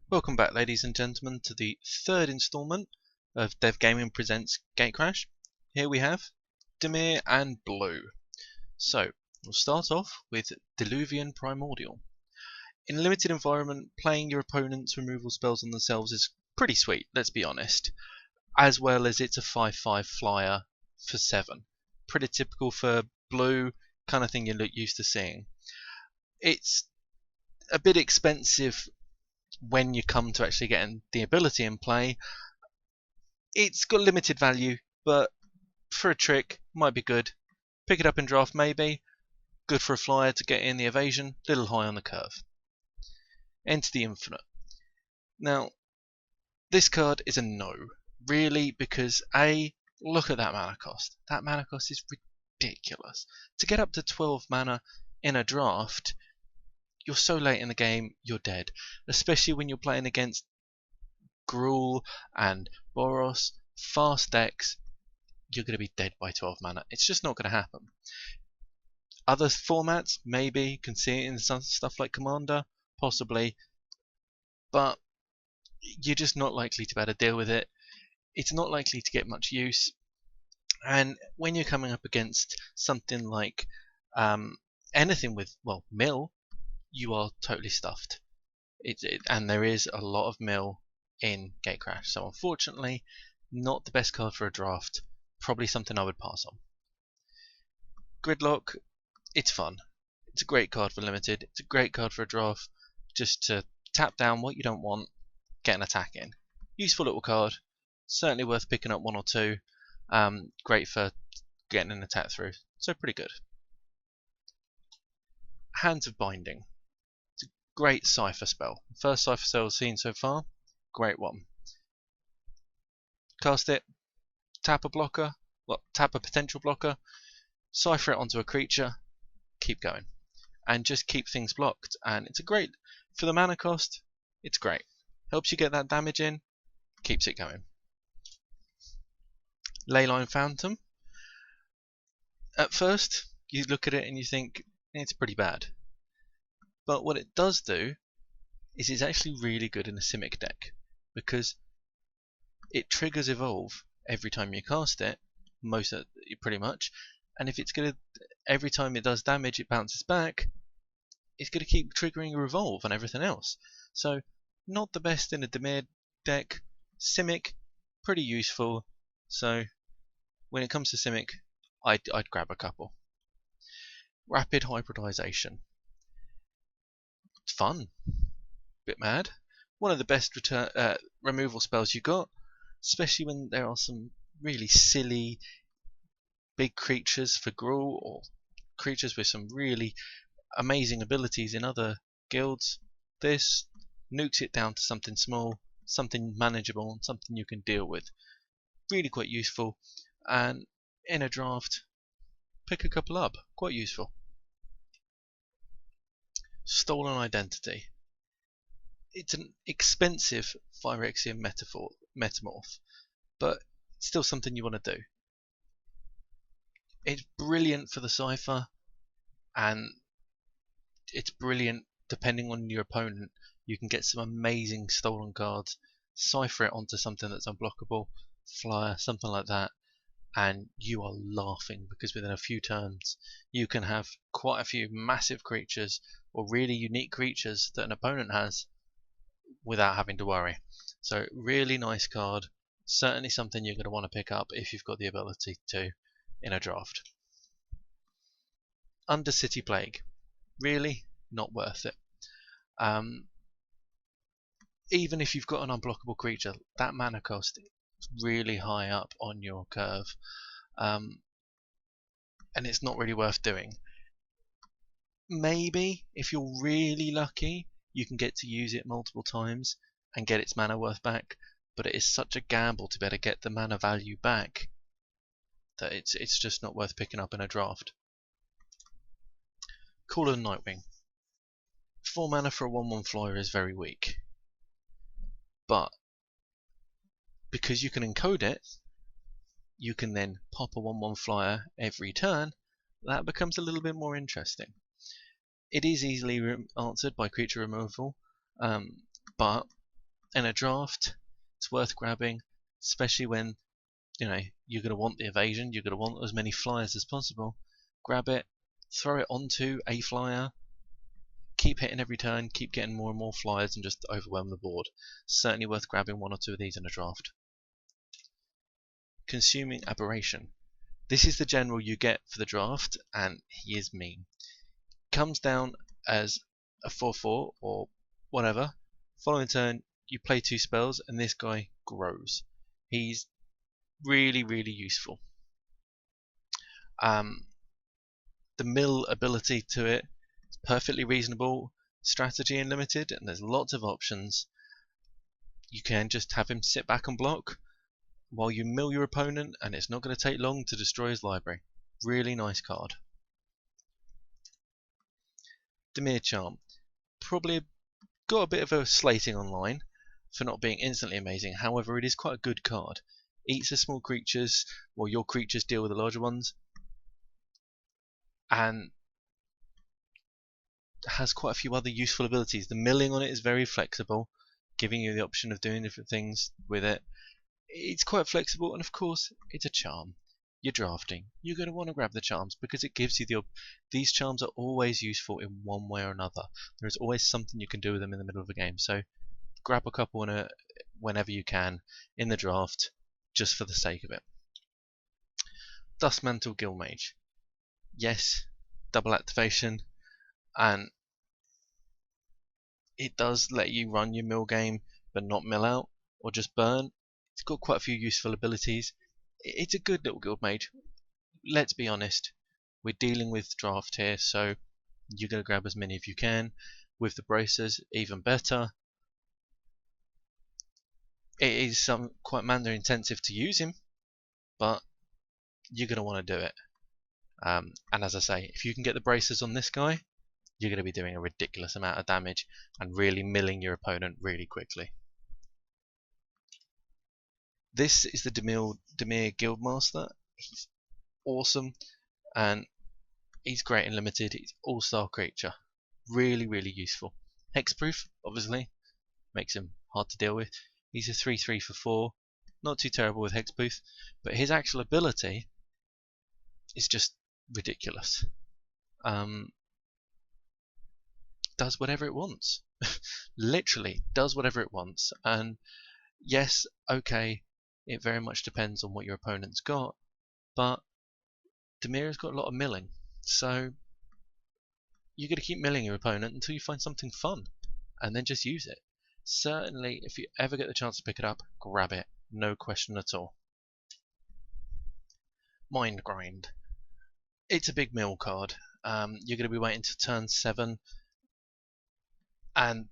Welcome back, ladies and gentlemen, to the third instalment of DevGaming presents Gatecrash. Here we have Dimir and Blue. So, we'll start off with Diluvian Primordial. In a limited environment, playing your opponent's removal spells on themselves is pretty sweet, let's be honest. As well as it's a 5/5 flyer for 7. Pretty typical for Blue, kind of thing you're used to seeing. It's a bit expensive when you come to actually getting the ability in play. It's got limited value, but for a trick, might be good. Pick it up in draft, maybe. Good for a flyer to get in the evasion, little high on the curve. Enter the Infinite. Now, this card is a no, really, because A, look at that mana cost. That mana cost is ridiculous. To get up to 12 mana in a draft, you're so late in the game, you're dead. Especially when you're playing against Gruul and Boros, fast decks, you're going to be dead by 12 mana. It's just not going to happen. Other formats, maybe, you can see it in some stuff like Commander, possibly, but you're just not likely to be able to deal with it. It's not likely to get much use, and when you're coming up against something like anything with, well, mill, you are totally stuffed. And there is a lot of mill in Gatecrash, so unfortunately not the best card for a draft, probably something I would pass on. Gridlock, it's fun, it's a great card for limited, it's a great card for a draft, just to tap down what you don't want, get an attack in. Useful little card, certainly worth picking up 1 or 2, great for getting an attack through, so pretty good. Hands of Binding. Great Cypher spell. First Cypher spell I've seen so far. Great one. Cast it, tap a blocker, well, tap a potential blocker, Cypher it onto a creature, keep going. And just keep things blocked. And it's a great, for the mana cost, it's great. Helps you get that damage in, keeps it going. Leyline Phantom. At first, you look at it and you think, it's pretty bad. But what it does do is it's actually really good in a Simic deck, because it triggers Evolve every time you cast it, pretty much, and if it's gonna, every time it does damage it bounces back, it's gonna keep triggering a Revolve and everything else. So not the best in a Dimir deck. Simic, pretty useful. So when it comes to Simic, I'd grab a couple. Rapid Hybridization. Fun, bit mad. One of the best removal spells you got, especially when there are some really silly big creatures for Gruul, or creatures with some really amazing abilities in other guilds. This nukes it down to something small, something manageable, and something you can deal with. Really quite useful, and in a draft, pick a couple up, quite useful. Stolen Identity. It's an expensive Phyrexian Metamorph, but it's still something you want to do. It's brilliant for the Cypher, and it's brilliant depending on your opponent. You can get some amazing stolen cards, Cypher it onto something that's unblockable, flyer, something like that, and you are laughing, because within a few turns you can have quite a few massive creatures or really unique creatures that an opponent has without having to worry. So really nice card, certainly something you're going to want to pick up if you've got the ability to in a draft. Undercity Plague, really not worth it. Even if you've got an unblockable creature, that mana cost is really high up on your curve, and it's not really worth doing. Maybe if you're really lucky, you can get to use it multiple times and get its mana worth back, but it is such a gamble to be able to get the mana value back that it's just not worth picking up in a draft. Call of Nightwing. 4 mana for a 1/1 flyer is very weak, but because you can encode it, you can then pop a 1/1 flyer every turn. That becomes a little bit more interesting. It is easily answered by creature removal, but in a draft, it's worth grabbing, especially when you're going to want the evasion, you're going to want as many flyers as possible. Grab it, throw it onto a flyer, keep hitting every turn, keep getting more and more flyers, and just overwhelm the board. Certainly worth grabbing 1 or 2 of these in a draft. Consuming Aberration. This is the general you get for the draft, and he is mean. Comes down as a 4/4 or whatever. Following turn, you play 2 spells, and this guy grows. He's really, really useful. The mill ability to it is perfectly reasonable. Strategy and limited, and there's lots of options. You can just have him sit back and block while you mill your opponent, and it's not going to take long to destroy his library. Really nice card. Dimir Charm. Probably got a bit of a slating online for not being instantly amazing. However, it is quite a good card. Eats the small creatures while your creatures deal with the larger ones, and has quite a few other useful abilities. The milling on it is very flexible, giving you the option of doing different things with it. It's quite flexible, and of course, it's a charm. You're drafting. You're going to want to grab the charms because it gives you these charms are always useful in one way or another. There is always something you can do with them in the middle of a game. So grab a couple whenever you can in the draft, just for the sake of it. Dustmantle Guildmage. Yes, double activation, and it does let you run your mill game but not mill out or just burn. It's got quite a few useful abilities. It's a good little Guildmage. Let's be honest, we're dealing with draft here, so you're going to grab as many as you can. With the bracers, even better. It is quite mana intensive to use him, but you're going to want to do it. And as I say, if you can get the bracers on this guy, you're going to be doing a ridiculous amount of damage and really milling your opponent really quickly. This is the Dimir Guildmaster. He's awesome, and he's great in limited. He's all-star creature. Really, really useful. Hexproof, obviously, makes him hard to deal with. He's a 3/3 for 4. Not too terrible with Hexproof, but his actual ability is just ridiculous. Does whatever it wants. Literally does whatever it wants. And yes, okay, it very much depends on what your opponent's got, but Dimir's got a lot of milling, so you're going to keep milling your opponent until you find something fun, and then just use it. Certainly, if you ever get the chance to pick it up, grab it, no question at all. Mind Grind. It's a big mill card. You're going to be waiting to turn 7, and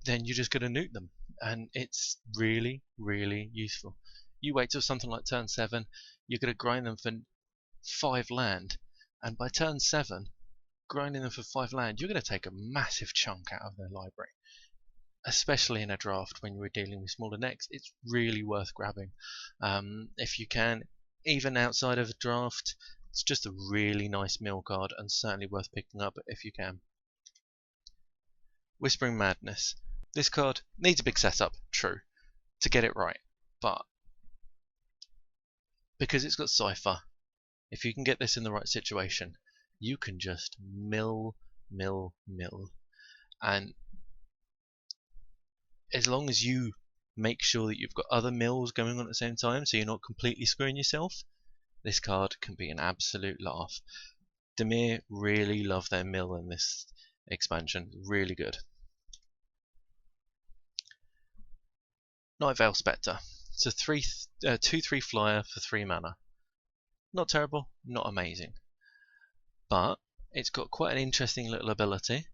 then you're just going to nuke them, and it's really, really useful. You wait till something like turn 7, you're going to grind them for 5 land, and by turn 7, grinding them for 5 land, you're going to take a massive chunk out of their library. Especially in a draft when you're dealing with smaller decks, it's really worth grabbing. If you can, even outside of a draft, it's just a really nice mill card and certainly worth picking up if you can. Whispering Madness. This card needs a big setup, true, to get it right, but because it's got Cypher, if you can get this in the right situation, you can just mill, and as long as you make sure that you've got other mills going on at the same time, so you're not completely screwing yourself, this card can be an absolute laugh. Dimir really love their mill in this expansion, really good. Nightveil Spectre. It's a 2/3 flyer for 3 mana. Not terrible, not amazing, but it's got quite an interesting little ability.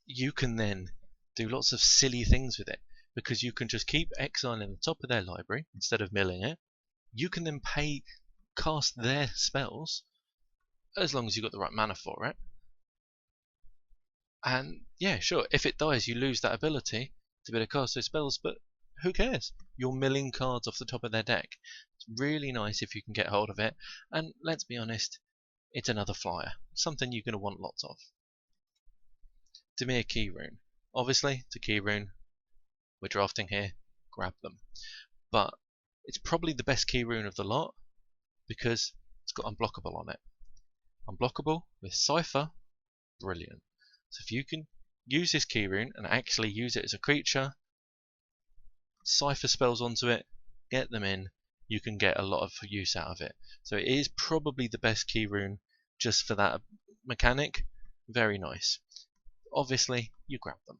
You can then do lots of silly things with it, because you can just keep exiling the top of their library instead of milling it. You can then cast their spells, as long as you've got the right mana for it. And yeah, sure, if it dies, you lose that ability to be able to cast those spells, but who cares? You're milling cards off the top of their deck. It's really nice if you can get hold of it, and let's be honest, it's another flyer, something you're going to want lots of. Dimir Keyrune. Obviously, it's a Keyrune, we're drafting here, grab them. But it's probably the best key rune of the lot because it's got unblockable on it. Unblockable with Cypher, brilliant. So if you can use this key rune and actually use it as a creature, Cypher spells onto it, get them in, you can get a lot of use out of it. So it is probably the best key rune just for that mechanic. Very nice. Obviously, you grab them.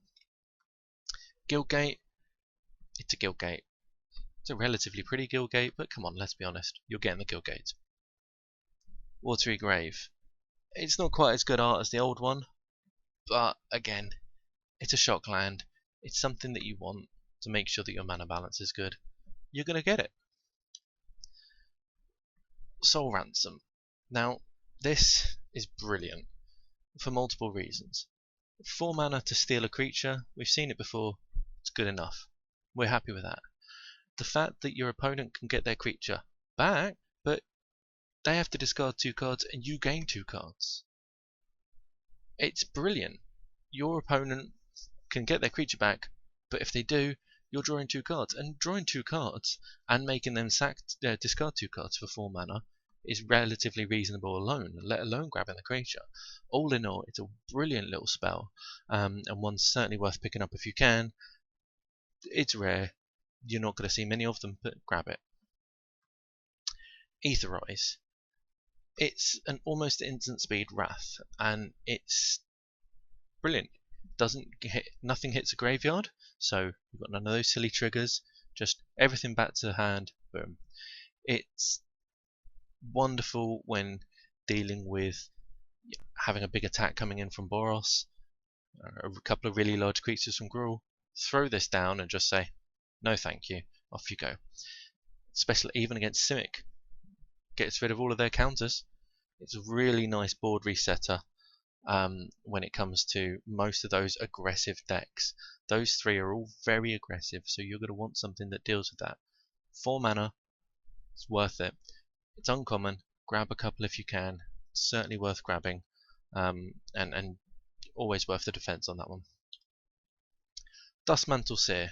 Guildgate, it's a Guildgate. It's a relatively pretty Guildgate, but come on, let's be honest, you're getting the Guildgate. Watery Grave. It's not quite as good art as the old one, but again, it's a shock land. It's something that you want to make sure that your mana balance is good. You're going to get it. Soul Ransom. Now, this is brilliant for multiple reasons. 4 mana to steal a creature, we've seen it before, it's good enough. We're happy with that. The fact that your opponent can get their creature back, but they have to discard 2 cards and you gain 2 cards. It's brilliant. Your opponent can get their creature back, but if they do, you're drawing 2 cards. And drawing 2 cards and making them discard 2 cards for 4 mana is relatively reasonable alone, let alone grabbing the creature. All in all, it's a brilliant little spell, and one's certainly worth picking up if you can. It's rare. You're not going to see many of them, but grab it. Aetherize. It's an almost instant speed Wrath, and it's brilliant. Nothing hits a graveyard, so you've got none of those silly triggers. Just everything back to hand. Boom. It's wonderful when dealing with having a big attack coming in from Boros, a couple of really large creatures from Gruul. Throw this down and just say, no thank you, off you go. Especially even against Simic. Gets rid of all of their counters. It's a really nice board resetter when it comes to most of those aggressive decks. Those 3 are all very aggressive, so you're going to want something that deals with that. 4 mana, it's worth it. It's uncommon, grab a couple if you can. It's certainly worth grabbing, and always worth the defense on that one. Duskmantle Seer.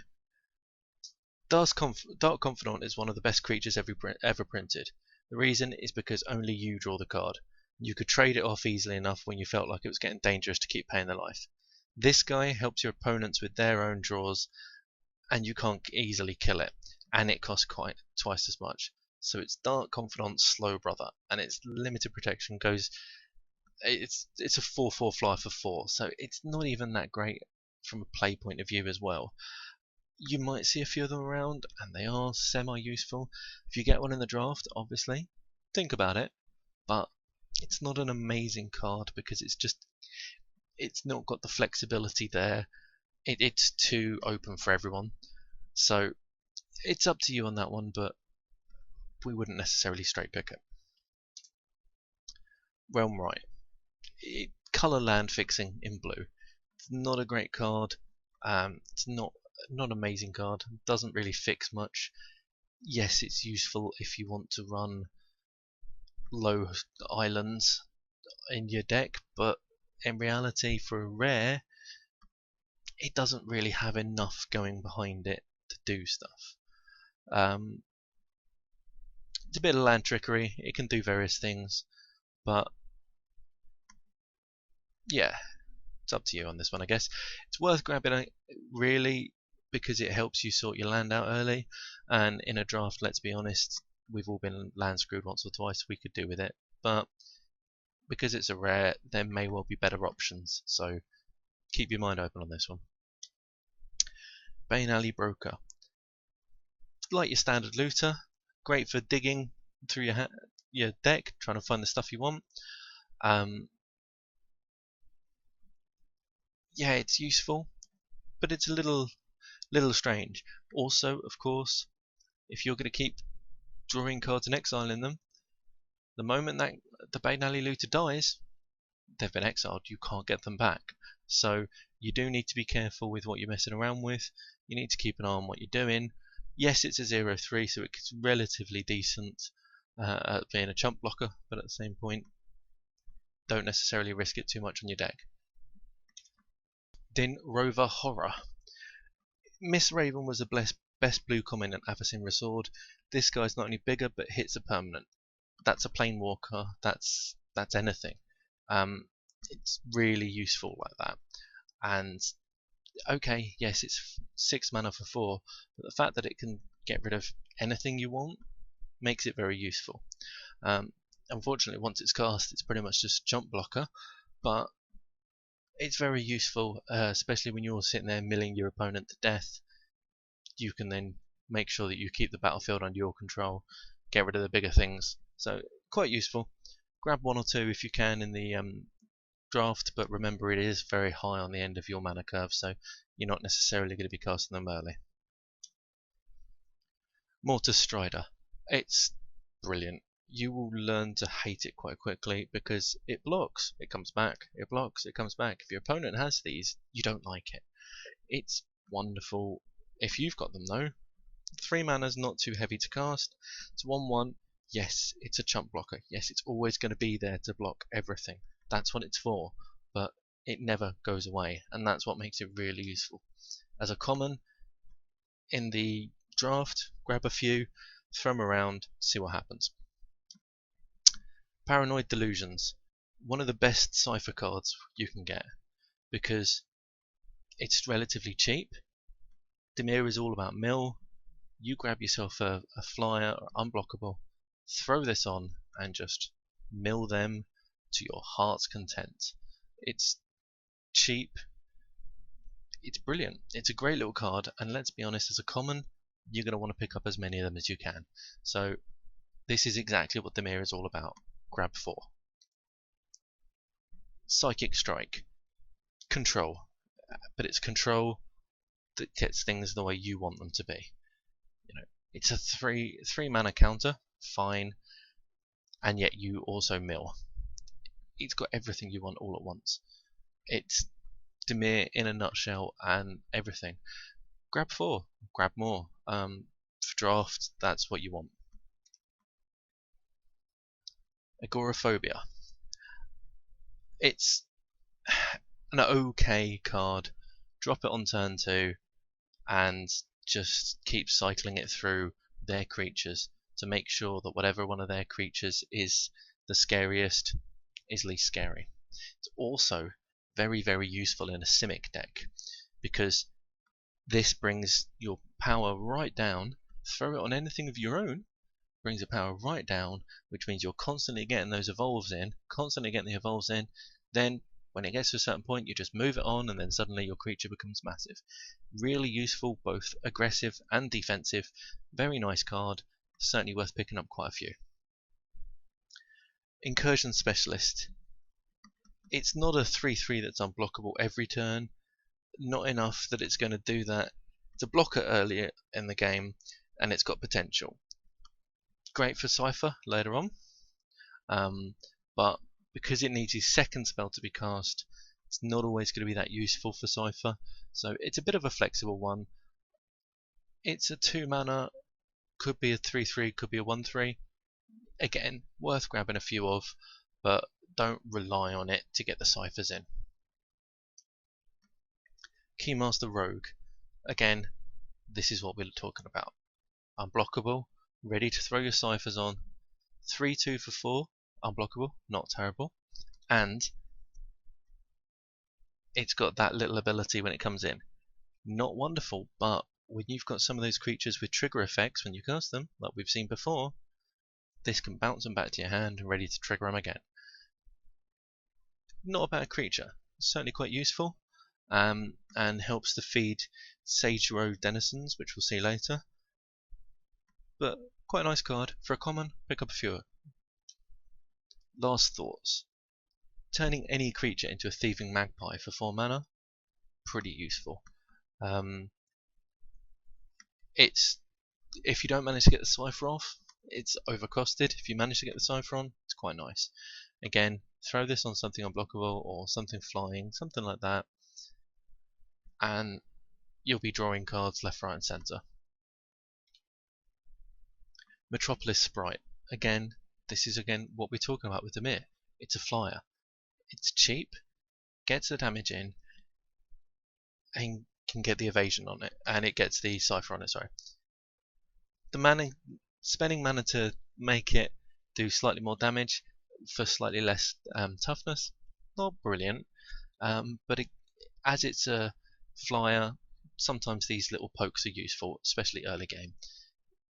Dark Confidant is one of the best creatures ever printed. The reason is because only you draw the card. You could trade it off easily enough when you felt like it was getting dangerous to keep paying the life. This guy helps your opponents with their own draws, and you can't easily kill it, and it costs quite twice as much. So it's Dark Confidant Slow Brother, and its limited protection goes. It's a 4/4 flyer for 4, so it's not even that great from a play point of view as well. You might see a few of them around, and they are semi-useful. If you get one in the draft, obviously, think about it, but it's not an amazing card because it's not got the flexibility there. It's too open for everyone, so it's up to you on that one, but we wouldn't necessarily straight pick it. Realm Right. Color land fixing in blue. It's not a great card. It's not an amazing card. It doesn't really fix much. Yes, it's useful if you want to run low islands in your deck, but in reality, for a rare, it doesn't really have enough going behind it to do stuff. It's a bit of land trickery. It can do various things, but yeah, it's up to you on this one, I guess. It's worth grabbing it, really, because it helps you sort your land out early, and in a draft, let's be honest, we've all been land screwed once or twice. We could do with it, but because it's a rare, there may well be better options, so keep your mind open on this one. Bane Alley Broker. Like your standard looter, great for digging through your deck, trying to find the stuff you want. Yeah, it's useful, but it's a little strange. Also, of course, if you're going to keep drawing cards and exiling them, the moment that the Bane Alley looter dies, they've been exiled. You can't get them back. So you do need to be careful with what you're messing around with. You need to keep an eye on what you're doing. Yes, it's a 0/3, so it's relatively decent at being a chump blocker, but at the same point, don't necessarily risk it too much on your deck. Din Rover Horror. Miss Raven was the best blue common in Avacyn Sword. This guy's not only bigger, but hits a permanent. That's a Planewalker. That's anything. It's really useful like that. And okay, yes, it's 6 mana for 4, but the fact that it can get rid of anything you want makes it very useful. Unfortunately, once it's cast, it's pretty much just jump blocker, but it's very useful, especially when you're sitting there milling your opponent to death. You can then make sure that you keep the battlefield under your control, get rid of the bigger things. So quite useful. Grab 1 or 2 if you can in the draft, but remember it is very high on the end of your mana curve, so you're not necessarily going to be casting them early. Mortus Strider. It's brilliant. You will learn to hate it quite quickly because it blocks, it comes back, it blocks, it comes back. If your opponent has these, you don't like it. It's wonderful if you've got them though. 3 mana's not too heavy to cast. It's 1/1. Yes, it's a chump blocker. Yes, it's always going to be there to block everything. That's what it's for, but it never goes away, and that's what makes it really useful. As a common, in the draft, grab a few, throw them around, see what happens. Paranoid Delusions. One of the best cipher cards you can get, because it's relatively cheap. Dimir is all about mill. You grab yourself a flyer or unblockable, throw this on, and just mill them to your heart's content. It's cheap, it's brilliant, it's a great little card, and let's be honest, as a common, you're going to want to pick up as many of them as you can. So this is exactly what Dimir is all about. Grab 4. Psychic Strike. Control. But it's control that gets things the way you want them to be. You know, it's a 3 mana counter, fine, and yet you also mill. It's got everything you want all at once. It's Dimir in a nutshell and everything. Grab 4, grab more. For draft, that's what you want. Agoraphobia. It's an okay card. Drop it on turn 2 and just keep cycling it through their creatures to make sure that whatever one of their creatures is the scariest is least scary. It's also very, very useful in a Simic deck because this brings your power right down. Throw it on anything of your own, brings the power right down, which means you're constantly getting those evolves in, then when it gets to a certain point you just move it on and then suddenly your creature becomes massive. Really useful, both aggressive and defensive. Very nice card, certainly worth picking up quite a few. Incursion Specialist. It's not a 3/3 that's unblockable every turn, not enough that it's going to do that. It's a blocker earlier in the game and it's got potential. Great for Cypher later on, but because it needs his second spell to be cast, it's not always going to be that useful for Cypher, so it's a bit of a flexible one. It's a 2 mana, could be a 3/3, could be a 1/3. Again, worth grabbing a few of, but don't rely on it to get the ciphers in. Keymaster Rogue. Again, this is what we're talking about. Unblockable, ready to throw your ciphers on. 3/2 for 4, unblockable, not terrible. And it's got that little ability when it comes in. Not wonderful, but when you've got some of those creatures with trigger effects when you cast them, like we've seen before, this can bounce them back to your hand and ready to trigger them again. Not a bad creature, certainly quite useful, and helps to feed Sage Road Denizens, which we'll see later. But quite a nice card. For a common, pick up a few. Last thoughts. Turning any creature into a Thieving Magpie for 4 mana, pretty useful. It's, if you don't manage to get the Cypher off, it's overcosted. If you manage to get the Cypher on, it's quite nice. Again, throw this on something unblockable or something flying, something like that, and you'll be drawing cards left, right and centre. Metropolis Sprite. Again, this is what we're talking about with Dimir. It's a flyer. It's cheap, gets the damage in, and can get the evasion on it, and it gets the cipher on it, sorry. The mana, spending mana to make it do slightly more damage for slightly less toughness, not brilliant, but as it's a flyer, sometimes these little pokes are useful, especially early game.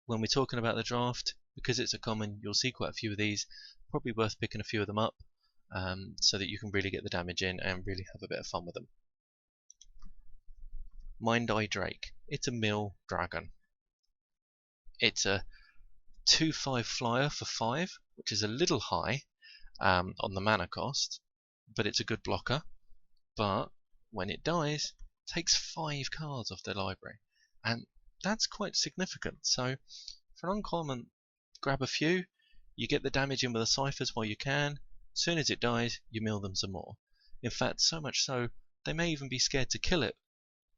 When we're talking about the draft, because it's a common, you'll see quite a few of these, probably worth picking a few of them up, so that you can really get the damage in and really have a bit of fun with them. Mindeye Drake. It's a mill dragon. It's a 2/5 flyer for 5, which is a little high on the mana cost, but it's a good blocker. But when it dies, it takes 5 cards off their library, and that's quite significant. So for an uncommon, grab a few, you get the damage in with the ciphers while you can. As soon as it dies, you mill them some more. In fact, so much so, they may even be scared to kill it,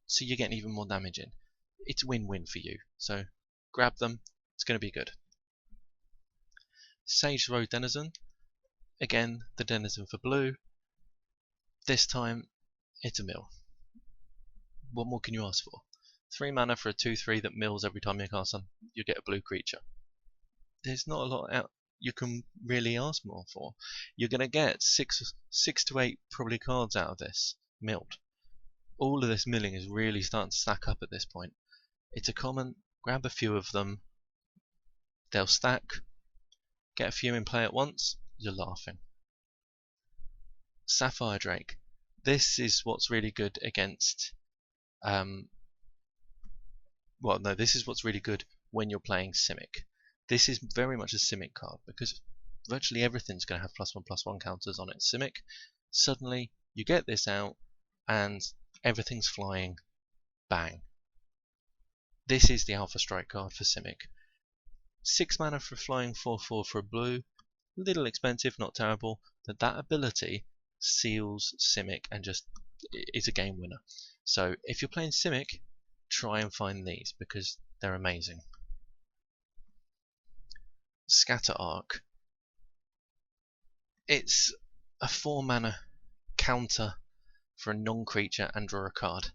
so you're getting even more damage in. It's win-win for you, so grab them, it's going to be good. Sage Road Denizen, again the Denizen for blue. This time it's a mill. What more can you ask for? 3 mana for a 2/3 that mills every time you cast on, you get a blue creature. There's not a lot out you can really ask more for. You're going to get 6 to 8 probably cards out of this milled. All of this milling is really starting to stack up at this point. It's a common, grab a few of them, they'll stack, get a few in play at once, you're laughing. Sapphire Drake. This is what's really good against this is what's really good when you're playing Simic. This is very much a Simic card because virtually everything's going to have +1/+1 counters on it. Simic, suddenly you get this out and everything's flying. Bang. This is the Alpha Strike card for Simic. 6 mana for flying, 4/4 for a blue. Little expensive, not terrible, but that ability seals Simic and just is a game winner. So if you're playing Simic, try and find these because they're amazing. Scatter Arc. It's a 4 mana counter for a non-creature and draw a card.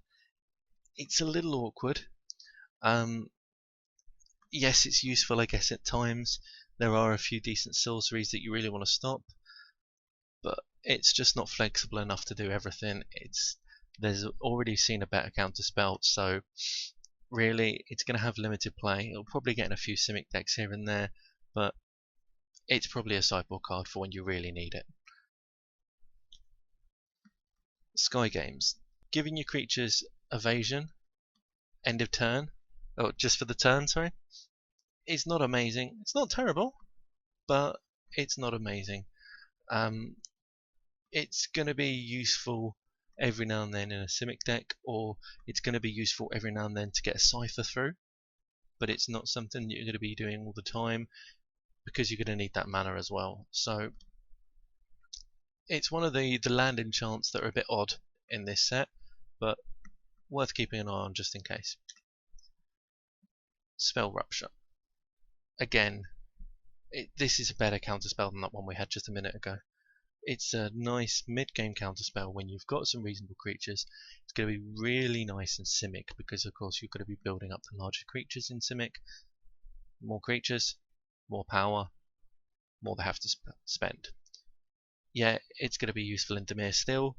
It's a little awkward. Yes, it's useful, I guess, at times. There are a few decent sorceries that you really want to stop, but it's just not flexible enough to do everything. There's already seen a better counterspell, so really it's going to have limited play. It'll probably get in a few Simic decks here and there, but it's probably a sideboard card for when you really need it. Sky Games. Giving your creatures evasion, end of turn, or just for the turn, sorry. It's not amazing. It's not terrible, but it's not amazing. It's going to be useful every now and then in a Simic deck, or it's going to be useful every now and then to get a cipher through, but it's not something you're going to be doing all the time because you're going to need that mana as well. So it's one of the land enchants that are a bit odd in this set, but worth keeping an eye on just in case. Spell Rupture. Again, this is a better counterspell than that one we had just a minute ago. It's a nice mid-game counterspell when you've got some reasonable creatures. It's going to be really nice in Simic because, of course, you're going to be building up the larger creatures in Simic. More creatures, more power, more they have to spend. Yeah, it's going to be useful in Dimir still.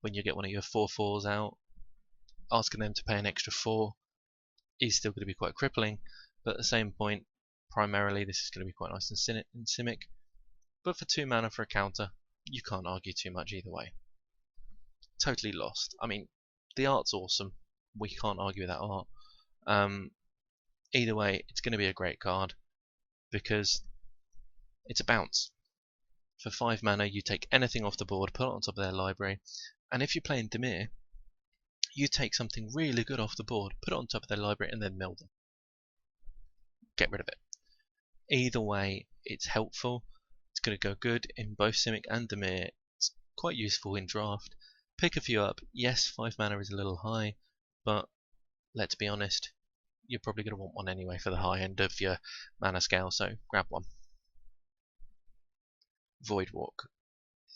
When you get one of your 4/4s out, asking them to pay an extra 4 is still going to be quite crippling, but at the same point, primarily this is going to be quite nice in Simic. But for 2 mana for a counter, you can't argue too much either way. Totally Lost. I mean, the art's awesome. We can't argue with that art. Either way, it's going to be a great card because it's a bounce. For 5 mana, you take anything off the board, put it on top of their library, and if you're playing Dimir, you take something really good off the board, put it on top of their library, and then mill them. Get rid of it. Either way, it's helpful. It's going to go good in both Simic and Dimir. It's quite useful in draft. Pick a few up. Yes, 5 mana is a little high, but let's be honest, you're probably going to want one anyway for the high end of your mana scale, so grab one. Voidwalk.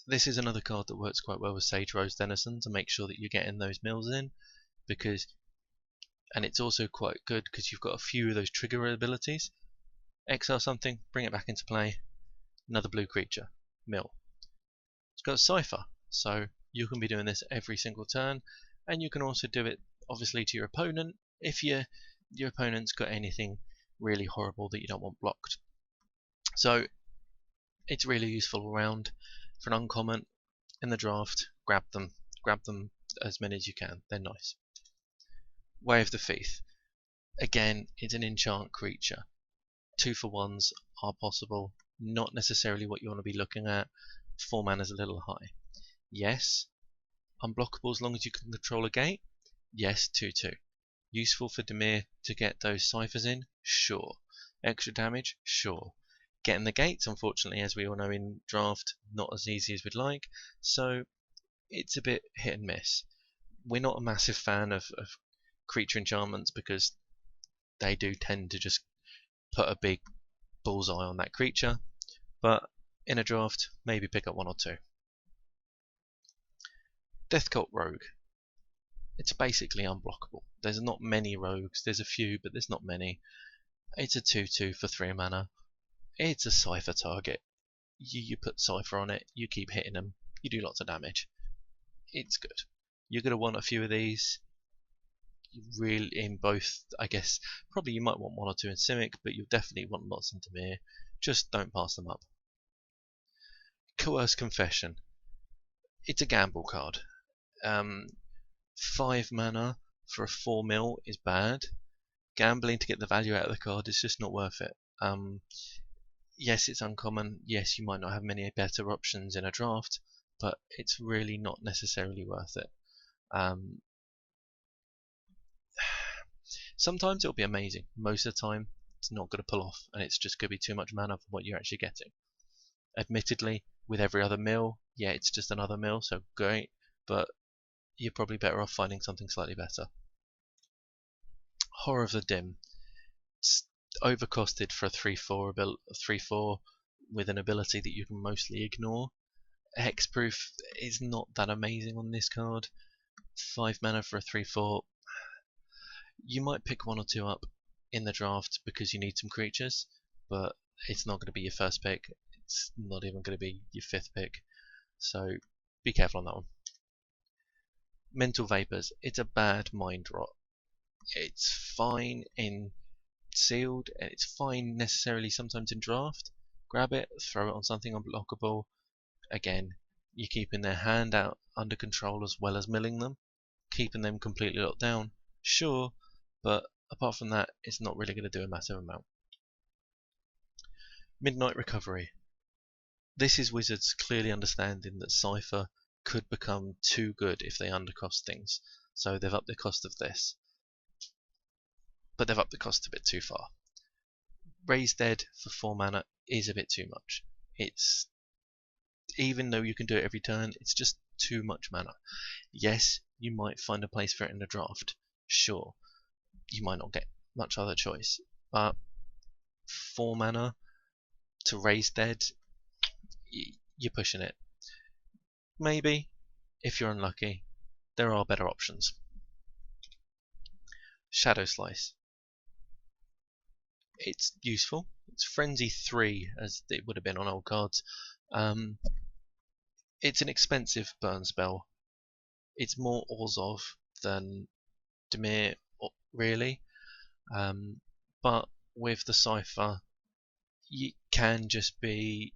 This is another card that works quite well with Sage Rose Denizen to make sure that you're getting those mills in. because, and it's also quite good because you've got a few of those trigger abilities. Exile something, bring it back into play, another blue creature, mill. It's got a Cypher, so you can be doing this every single turn, and you can also do it obviously to your opponent if your opponent's got anything really horrible that you don't want blocked. So it's really useful all round. For an uncommon in the draft, grab them as many as you can, they're nice. Way of the Thief, again, it's an enchant creature. 2-for-1s are possible, not necessarily what you want to be looking at. 4 mana is a little high. Yes, unblockable as long as you can control a gate. Yes, 2/2. Useful for Dimir to get those ciphers in, sure. Extra damage, sure. Getting the gates, unfortunately, as we all know in draft, not as easy as we'd like, so it's a bit hit and miss. We're not a massive fan of creature enchantments because they do tend to just put a big bullseye on that creature, but in a draft, maybe pick up 1 or 2. Death Cult Rogue. It's basically unblockable. There's not many rogues, there's a few, but there's not many. It's a 2/2 for 3 mana. It's a Cypher target. You put Cypher on it, you keep hitting them, you do lots of damage. It's good. You're going to want a few of these. Really, in both, I guess, probably you might want 1 or 2 in Simic, but you'll definitely want lots in Dimir. Just don't pass them up. Coerced Confession. It's a gamble card. 5 mana for a 4 is bad. Gambling to get the value out of the card is just not worth it. Yes, it's uncommon. Yes, you might not have many better options in a draft, but it's really not necessarily worth it. Sometimes it'll be amazing. Most of the time, it's not going to pull off, and it's just going to be too much mana for what you're actually getting. Admittedly, with every other mill, yeah, it's just another mill, so great, but you're probably better off finding something slightly better. Horror of the Dim. It's overcosted for a 3/4 with an ability that you can mostly ignore. Hexproof is not that amazing on this card. 5 mana for a 3/4. You might pick 1 or 2 up in the draft because you need some creatures, but it's not going to be your first pick. It's not even going to be your 5th pick, so be careful on that one. Mental Vapors. It's a bad mind rot. It's fine in sealed, and it's fine necessarily sometimes in draft. Grab it, throw it on something unblockable. Again, you're keeping their hand out under control as well as milling them, keeping them completely locked down. Sure, but apart from that, it's not really going to do a massive amount. Midnight Recovery. This is Wizards clearly understanding that Cypher could become too good if they undercost things, so they've upped the cost of this. But they've upped the cost a bit too far. Raise Dead for 4 mana is a bit too much. It's, even though you can do it every turn, it's just too much mana. Yes, you might find a place for it in the draft. Sure, you might not get much other choice, but 4 mana to Raise Dead, you're pushing it. Maybe, if you're unlucky, there are better options. Shadow Slice. It's useful. It's Frenzy 3 as it would have been on old cards. It's an expensive burn spell. It's more Orzhov than Dimir, really. But with the Cypher, you can just be,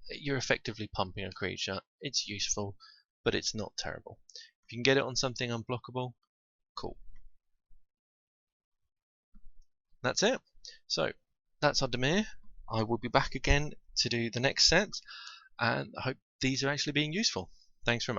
you're effectively pumping a creature. It's useful, but it's not terrible. If you can get it on something unblockable, cool. That's it. So that's our Dimir. I will be back again to do the next set, and I hope these are actually being useful. Thanks very much.